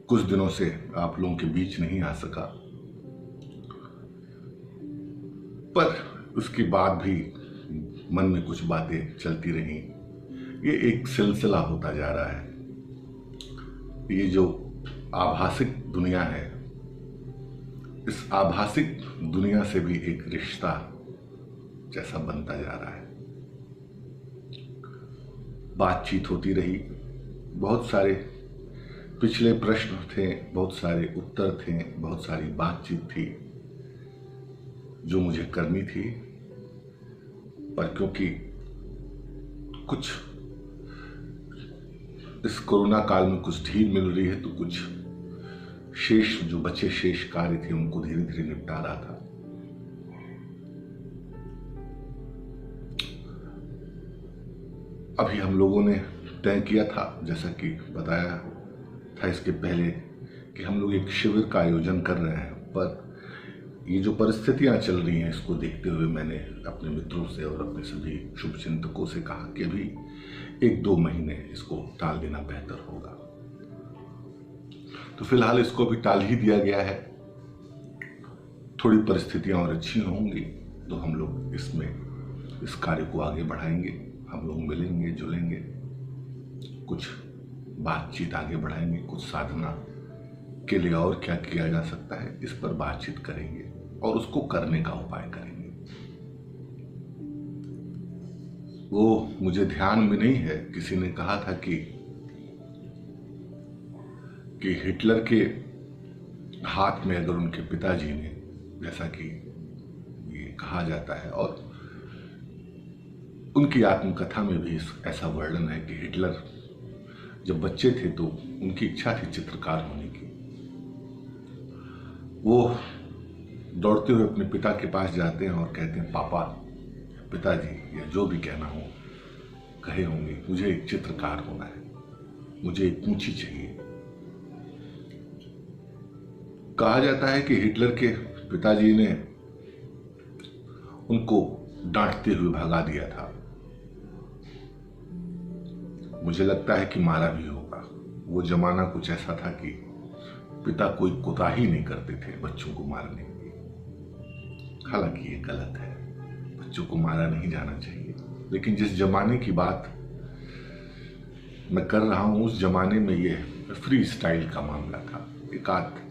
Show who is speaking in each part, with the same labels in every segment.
Speaker 1: कुछ दिनों से आप लोगों के बीच नहीं आ सका, पर उसके बाद भी मन में कुछ बातें चलती रही। ये एक सिलसिला होता जा रहा है। ये जो आभासिक दुनिया है, इस आभासिक दुनिया से भी एक रिश्ता जैसा बनता जा रहा है। बातचीत होती रही, बहुत सारे पिछले प्रश्न थे, बहुत सारे उत्तर थे, बहुत सारी बातचीत थी जो मुझे करनी थी, पर क्योंकि कुछ इस कोरोना काल में कुछ ढील मिल रही है, तो कुछ शेष जो बचे शेष कार्य थे उनको धीरे धीरे निपटा रहा था। अभी हम लोगों ने तय किया था, जैसा कि बताया था इसके पहले, कि हम लोग एक शिविर का आयोजन कर रहे हैं, पर ये जो परिस्थितियां चल रही हैं इसको देखते हुए मैंने अपने मित्रों से और अपने सभी शुभचिंतकों से कहा कि अभी 1-2 महीने इसको टाल देना बेहतर होगा। तो फिलहाल इसको भी टाल ही दिया गया है। थोड़ी परिस्थितियां और अच्छी होंगी तो हम लोग इसमें इस कार्य को आगे बढ़ाएंगे। हम लोग मिलेंगे जुलेंगे, कुछ बातचीत आगे बढ़ाएंगे, कुछ साधना के लिए और क्या किया जा सकता है इस पर बातचीत करेंगे और उसको करने का उपाय करेंगे। वो मुझे ध्यान में नहीं है, किसी ने कहा था कि हिटलर के हाथ में अगर उनके पिताजी ने, जैसा कि ये कहा जाता है और उनकी आत्मकथा में भी ऐसा वर्णन है कि हिटलर जब बच्चे थे तो उनकी इच्छा थी चित्रकार होने की। वो दौड़ते हुए अपने पिता के पास जाते हैं और कहते हैं, पापा, पिताजी, या जो भी कहना हो कहे होंगे, मुझे एक चित्रकार होना है, मुझे एक पूंछी चाहिए। कहा जाता है कि हिटलर के पिताजी ने उनको डांटते हुए भगा दिया था। मुझे लगता है कि मारा भी होगा। वो जमाना कुछ ऐसा था कि पिता कोई कोताही नहीं करते थे बच्चों को मारने की। हालांकि ये गलत है, बच्चों को मारा नहीं जाना चाहिए, लेकिन जिस जमाने की बात मैं कर रहा हूं उस जमाने में ये फ्री स्टाइल का मामला था। एक आध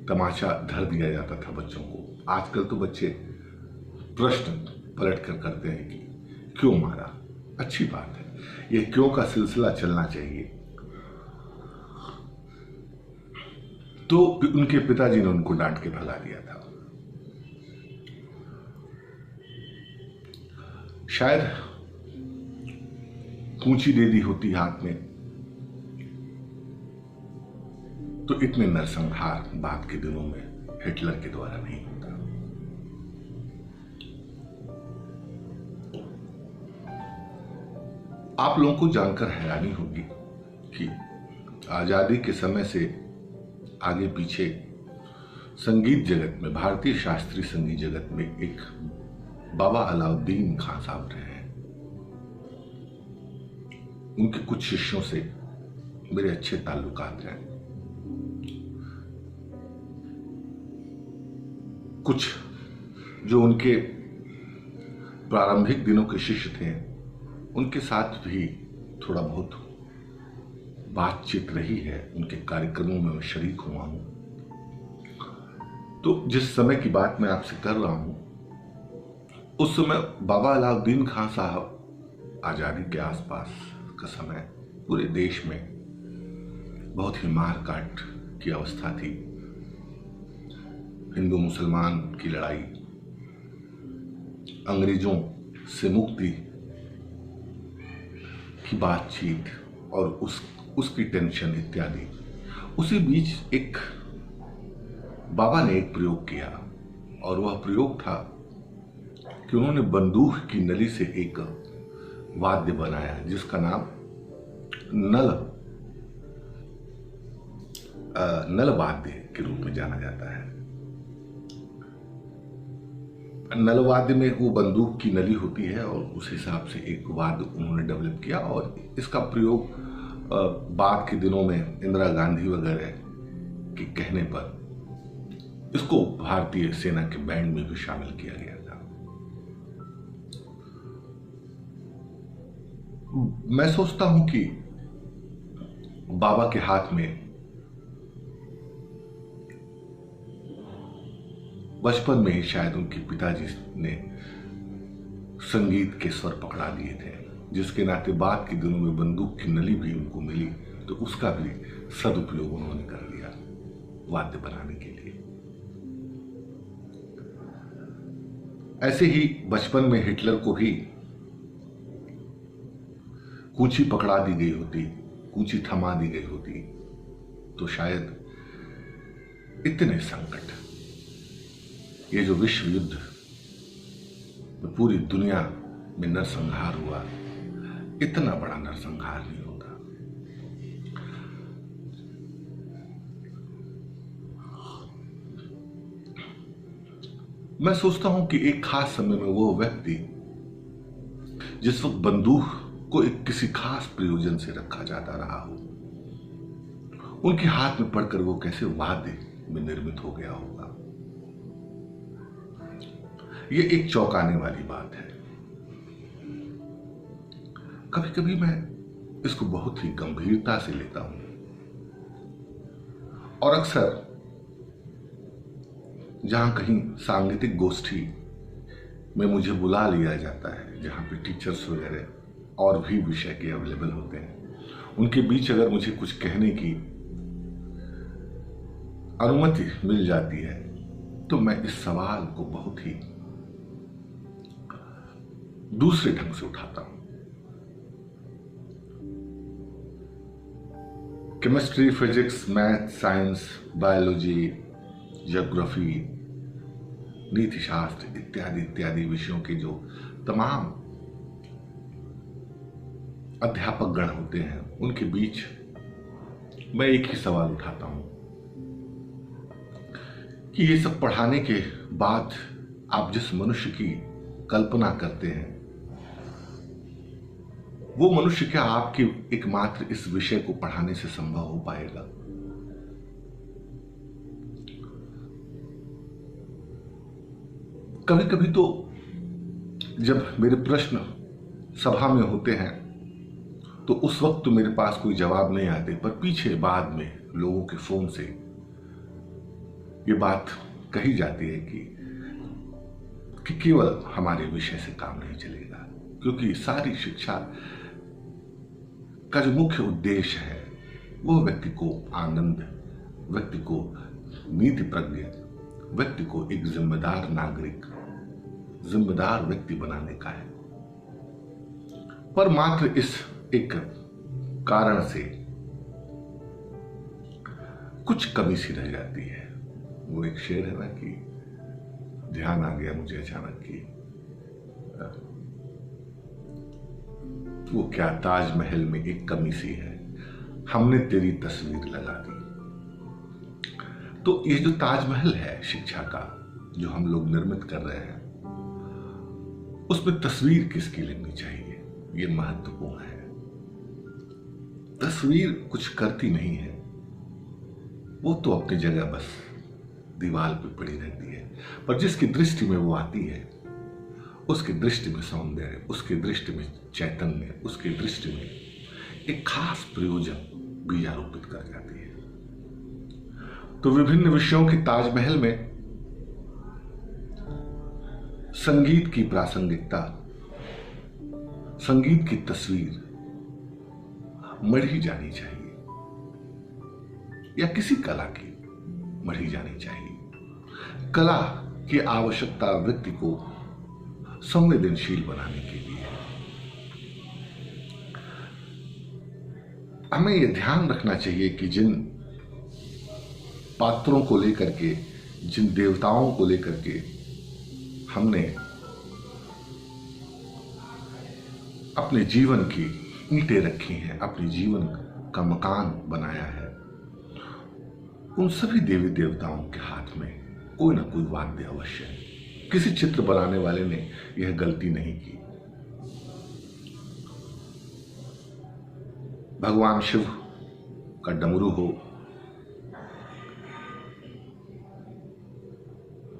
Speaker 1: तमाशा धर दिया जाता था बच्चों को। आजकल तो बच्चे प्रश्न पलट कर करते हैं कि क्यों मारा। अच्छी बात है, ये क्यों का सिलसिला चलना चाहिए। तो उनके पिताजी ने उनको डांट के भगा दिया था। शायद पूंछी दे दी होती हाथ में तो इतने नरसंहार बाद के दिनों में हिटलर के द्वारा नहीं होता। आप लोगों को जानकर हैरानी होगी कि आजादी के समय से आगे पीछे संगीत जगत में, भारतीय शास्त्रीय संगीत जगत में एक बाबा अलाउद्दीन खां साहब रहे हैं। उनके कुछ शिष्यों से मेरे अच्छे ताल्लुकात हैं। कुछ जो उनके प्रारंभिक दिनों के शिष्य थे, उनके साथ भी थोड़ा बहुत बातचीत रही है। उनके कार्यक्रमों में मैं शरीक हुआ हूं। तो जिस समय की बात मैं आपसे कर रहा हूं, उस समय बाबा अलाउद्दीन खां साहब आजादी के आसपास का समय, पूरे देश में बहुत ही मारकाट की अवस्था थी। हिंदू मुसलमान की लड़ाई, अंग्रेजों से मुक्ति की बातचीत और उसकी टेंशन इत्यादि। उसी बीच एक बाबा ने एक प्रयोग किया और वह प्रयोग था कि उन्होंने बंदूक की नली से एक वाद्य बनाया जिसका नाम नल वाद्य के रूप में जाना जाता है। नल वाद्य में वो बंदूक की नली होती है और उस हिसाब से एक वाद्य उन्होंने डेवलप किया और इसका प्रयोग बाद के दिनों में इंदिरा गांधी वगैरह के कहने पर इसको भारतीय सेना के बैंड में भी शामिल किया गया था। मैं सोचता हूं कि बाबा के हाथ में बचपन में ही शायद उनके पिताजी ने संगीत के स्वर पकड़ा लिए थे, जिसके नाते बाद के दिनों में बंदूक की नली भी उनको मिली तो उसका भी सदुपयोग उन्होंने कर लिया वाद्य बनाने के लिए। ऐसे ही बचपन में हिटलर को भी कूंची पकड़ा दी गई होती, कूंची थमा दी गई होती तो शायद इतने संकट, ये जो विश्व युद्ध में पूरी दुनिया में नरसंहार हुआ, इतना बड़ा नरसंहार नहीं होता। मैं सोचता हूं कि एक खास समय में वो व्यक्ति जिस वक्त बंदूक को एक किसी खास प्रयोजन से रखा जाता रहा हो, उनके हाथ में पड़कर वो कैसे वाद्य में निर्मित हो गया होगा। ये एक चौंकाने वाली बात है। कभी कभी मैं इसको बहुत ही गंभीरता से लेता हूं और अक्सर जहां कहीं सांगीतिक गोष्ठी में मुझे बुला लिया जाता है, जहां पे टीचर्स वगैरह और भी विषय के अवेलेबल होते हैं, उनके बीच अगर मुझे कुछ कहने की अनुमति मिल जाती है तो मैं इस सवाल को बहुत ही दूसरे ढंग से उठाता हूं। Chemistry, physics, math, science, biology, geography, नीति शास्त्र इत्यादि इत्यादि विषयों के जो तमाम अध्यापक गण होते हैं, उनके बीच मैं एक ही सवाल उठाता हूं कि ये सब पढ़ाने के बाद आप जिस मनुष्य की कल्पना करते हैं, वो मनुष्य क्या आपके एकमात्र इस विषय को पढ़ाने से संभव हो पाएगा? कभी कभी तो जब मेरे प्रश्न सभा में होते हैं तो उस वक्त तो मेरे पास कोई जवाब नहीं आते, पर पीछे बाद में लोगों के फोन से ये बात कही जाती है कि केवल हमारे विषय से काम नहीं चलेगा, क्योंकि सारी शिक्षा का जो मुख्य उद्देश्य है वो व्यक्ति को आनंद, व्यक्ति को नीति प्रज्ञ, व्यक्ति को एक जिम्मेदार नागरिक, जिम्मेदार व्यक्ति बनाने का है। पर मात्र इस एक कारण से कुछ कमी सी रह जाती है। वो एक शेर है ना कि ध्यान आ गया मुझे अचानक कि वो क्या ताजमहल में एक कमी सी है, हमने तेरी तस्वीर लगा दी। तो ये जो ताजमहल है शिक्षा का जो हम लोग निर्मित कर रहे हैं, उसमें तस्वीर किसकी लेनी चाहिए, ये महत्वपूर्ण है। तस्वीर कुछ करती नहीं है, वो तो अपनी जगह बस दीवार पे पड़ी रहती है, पर जिसकी दृष्टि में वो आती है, उसकी दृष्टि में सौंदर्य, उसकी दृष्टि में चैतन्य, उसकी दृष्टि में एक खास प्रयोजन बीजारोपित कर जाती है। तो विभिन्न विषयों के ताजमहल में संगीत की प्रासंगिकता, संगीत की तस्वीर मढ़ी जानी चाहिए, या किसी कला की मढ़ी जानी चाहिए। कला की आवश्यकता व्यक्ति को संवेदनशील बनाने के लिए है। हमें यह ध्यान रखना चाहिए कि जिन पात्रों को लेकर के, जिन देवताओं को लेकर के हमने अपने जीवन की ईंटें रखी हैं, अपने जीवन का मकान बनाया है, उन सभी देवी देवताओं के हाथ में कोई ना कोई वाद्य अवश्य है। किसी चित्र बनाने वाले ने यह गलती नहीं की। भगवान शिव का डमरू हो,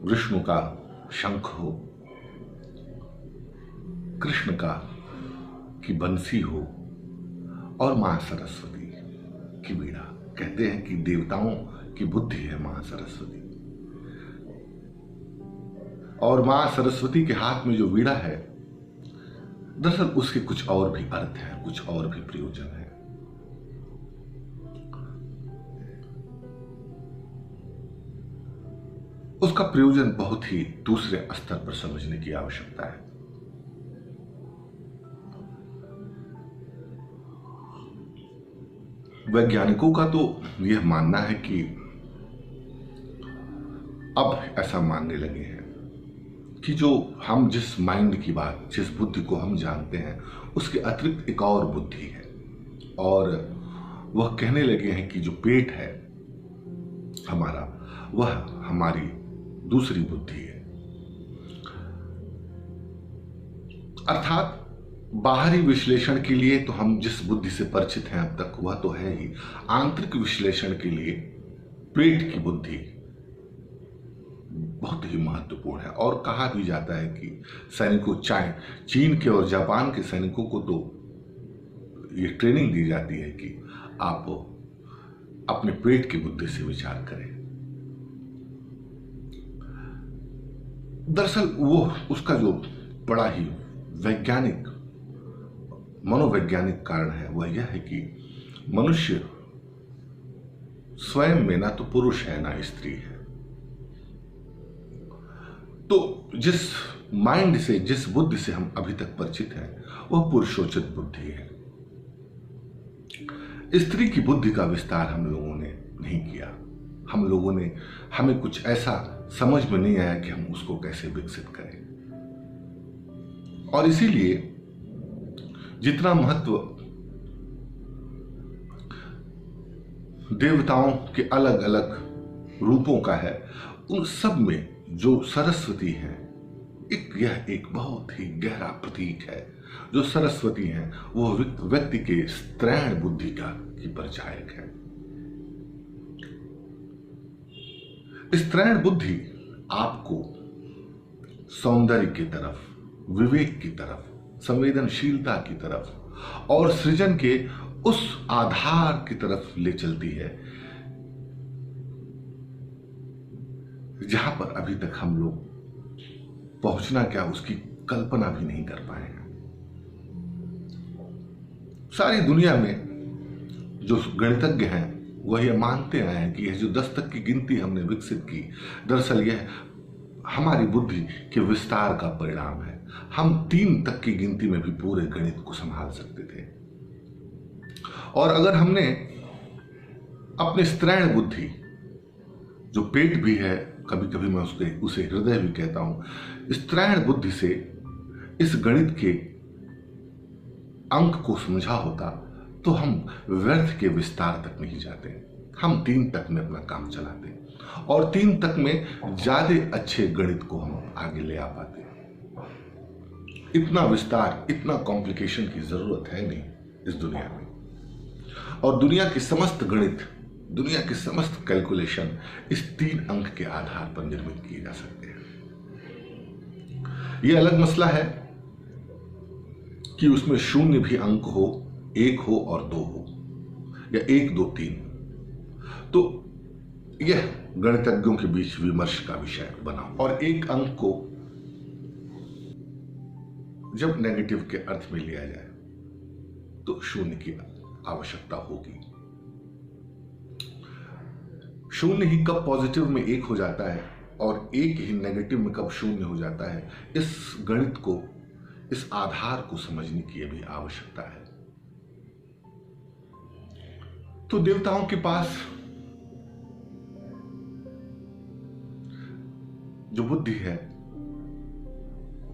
Speaker 1: विष्णु का शंख हो, कृष्ण की बंसी हो, और मां सरस्वती की वीणा। कहते हैं कि देवताओं की बुद्धि है मां सरस्वती, और मां सरस्वती के हाथ में जो वीणा है, दरअसल उसके कुछ और भी अर्थ है, कुछ और भी प्रयोजन है। उसका प्रयोजन बहुत ही दूसरे स्तर पर समझने की आवश्यकता है। वैज्ञानिकों का तो यह मानना है कि अब ऐसा मानने लगे हैं कि जो हम जिस माइंड की बात, जिस बुद्धि को हम जानते हैं, उसके अतिरिक्त एक और बुद्धि है, और वह कहने लगे हैं कि जो पेट है हमारा, वह हमारी दूसरी बुद्धि है। अर्थात बाहरी विश्लेषण के लिए तो हम जिस बुद्धि से परिचित हैं अब तक, वह तो है ही। आंतरिक विश्लेषण के लिए पेट की बुद्धि बहुत ही महत्वपूर्ण है। और कहा भी जाता है कि सैनिकों, चीन के और जापान के सैनिकों को तो ये ट्रेनिंग दी जाती है कि आप अपने पेट की बुद्धि से विचार करें। दरअसल वो उसका जो बड़ा ही वैज्ञानिक, मनोवैज्ञानिक कारण है, वह यह है कि मनुष्य स्वयं में ना तो पुरुष है ना स्त्री है। तो जिस माइंड से, जिस बुद्धि से हम अभी तक परिचित हैं, वह पुरुषोचित बुद्धि है। स्त्री की बुद्धि का विस्तार हम लोगों ने नहीं किया। हमें कुछ ऐसा समझ में नहीं आया कि हम उसको कैसे विकसित करें। और इसीलिए जितना महत्व देवताओं के अलग अलग रूपों का है, उन सब में जो सरस्वती है, यह एक बहुत ही गहरा प्रतीक है। जो सरस्वती है वो व्यक्ति के स्त्रैण बुद्धि की परिचायक है। स्त्रैण बुद्धि आपको सौंदर्य की तरफ, विवेक की तरफ, संवेदनशीलता की तरफ और सृजन के उस आधार की तरफ ले चलती है जहां पर अभी तक हम लोग पहुंचना क्या, उसकी कल्पना भी नहीं कर पाए हैं। सारी दुनिया में जो गणितज्ञ हैं वह यह मानते आए हैं कि यह जो 10 तक की गिनती हमने विकसित की, दरअसल यह हमारी बुद्धि के विस्तार का परिणाम है। हम 3 तक की गिनती में भी पूरे गणित को संभाल सकते थे। और अगर हमने अपने स्त्रैण बुद्धि, जो पेट भी है, कभी कभी मैं उसे हृदय भी कहता हूं, स्त्रैण बुद्धि से इस गणित के अंक को समझा होता तो हम व्यर्थ के विस्तार तक नहीं जाते। हम 3 तक में अपना काम चलाते और 3 तक में ज्यादा अच्छे गणित को हम आगे ले आ पाते। इतना विस्तार, इतना कॉम्प्लिकेशन की जरूरत है नहीं इस दुनिया में। और दुनिया के समस्त गणित, दुनिया के समस्त कैलकुलेशन इस 3 अंक के आधार पर निर्मित किए जा सकते हैं। यह अलग मसला है कि उसमें 0 भी अंक हो, 1 हो और 2 हो, या 1, 2, 3। तो यह गणितज्ञों के बीच विमर्श का विषय बना। और एक अंक को जब नेगेटिव के अर्थ में लिया जाए तो 0 की आवश्यकता होगी। 0 ही कब पॉजिटिव में 1 हो जाता है और 1 ही नेगेटिव में कब 0 हो जाता है, इस गणित को, इस आधार को समझने की भी आवश्यकता है। तो देवताओं के पास जो बुद्धि है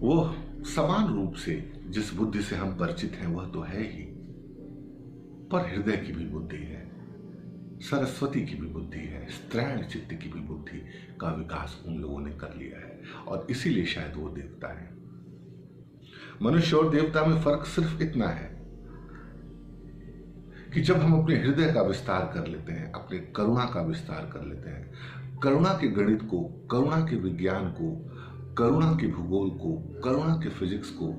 Speaker 1: वो समान रूप से जिस बुद्धि से हम परिचित हैं वह तो है ही, पर हृदय की भी बुद्धि है, सरस्वती की भी बुद्धि है, स्त्रैण चित्त की भी बुद्धि का विकास उन लोगों ने कर लिया है। और इसीलिए शायद वो देवता है। मनुष्य और देवता में फर्क सिर्फ इतना है कि जब हम अपने हृदय का विस्तार कर लेते हैं, अपने करुणा का विस्तार कर लेते हैं, करुणा के गणित को, करुणा के विज्ञान को, करुणा के भूगोल को, करुणा के फिजिक्स को,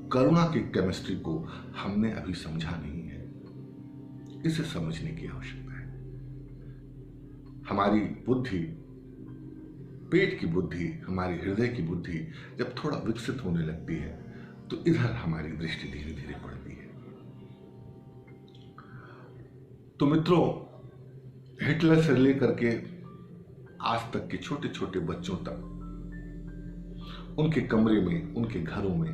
Speaker 1: करुणा की केमिस्ट्री को हमने अभी समझा नहीं है। इसे समझने की आवश्यकता है। हमारी बुद्धि, पेट की बुद्धि, हमारी हृदय की बुद्धि जब थोड़ा विकसित होने लगती है तो इधर हमारी दृष्टि धीरे धीरे बढ़ती है। तो मित्रों, हिटलर से लेकर के आज तक के छोटे छोटे बच्चों तक उनके कमरे में, उनके घरों में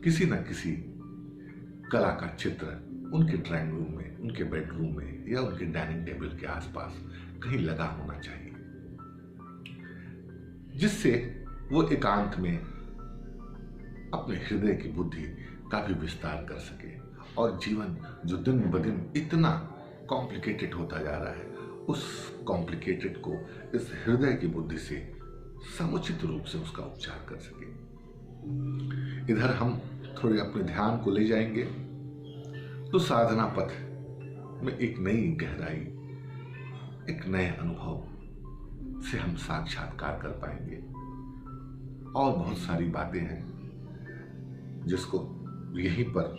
Speaker 1: किसी न किसी कला का चित्र उनके ड्राइंग रूम में, उनके बेडरूम में या उनके डाइनिंग टेबल के आसपास कहीं लगा होना चाहिए, जिससे वो एकांत में अपने हृदय की बुद्धि का भी विस्तार कर सके और जीवन जो दिन ब दिन इतना कॉम्प्लिकेटेड होता जा रहा है, उस कॉम्प्लिकेटेड को इस हृदय की बुद्धि से समुचित रूप से उसका उपचार कर सके। इधर हम थोड़े अपने ध्यान को ले जाएंगे तो साधना पथ में एक नई गहराई, एक नए अनुभव से हम साक्षात्कार कर पाएंगे। और बहुत सारी बातें हैं जिसको यहीं पर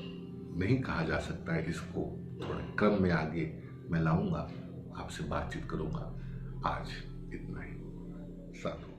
Speaker 1: नहीं कहा जा सकता है, इसको थोड़े क्रम में आगे मैं लाऊंगा, आपसे बातचीत करूंगा। आज इतना ही। साधु।